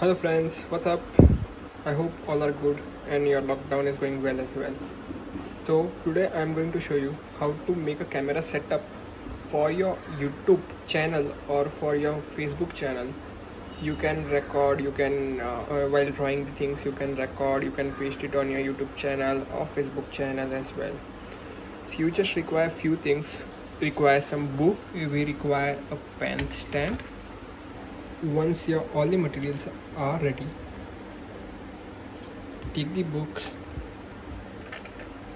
Hello friends, what's up? I hope all are good and your lockdown is going well as well. So today I'm going to show you how to make a camera setup for your YouTube channel or for your Facebook channel. You can record, you can while drawing the things, you can record, you can paste it on your YouTube channel or Facebook channel as well. So you just require few things. Require some book, we require a pen stand. Once all the materials are ready, take the books,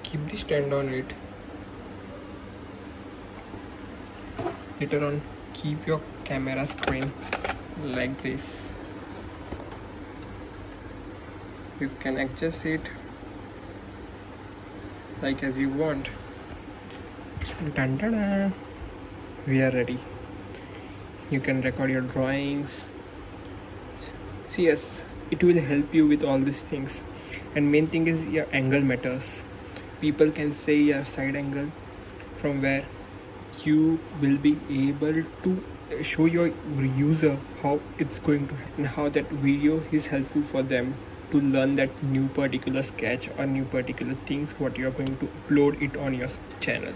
keep the stand on it. Later on, keep your camera screen like this. You can adjust it like as you want. Dun, dun, dun. We are ready. You can record your drawings. So yes, it will help you with all these things, and main thing is your angle matters. People can say your side angle from where you will be able to show your user how it's going to happen, how that video is helpful for them to learn that new particular sketch or new particular things what you are going to upload it on your channel.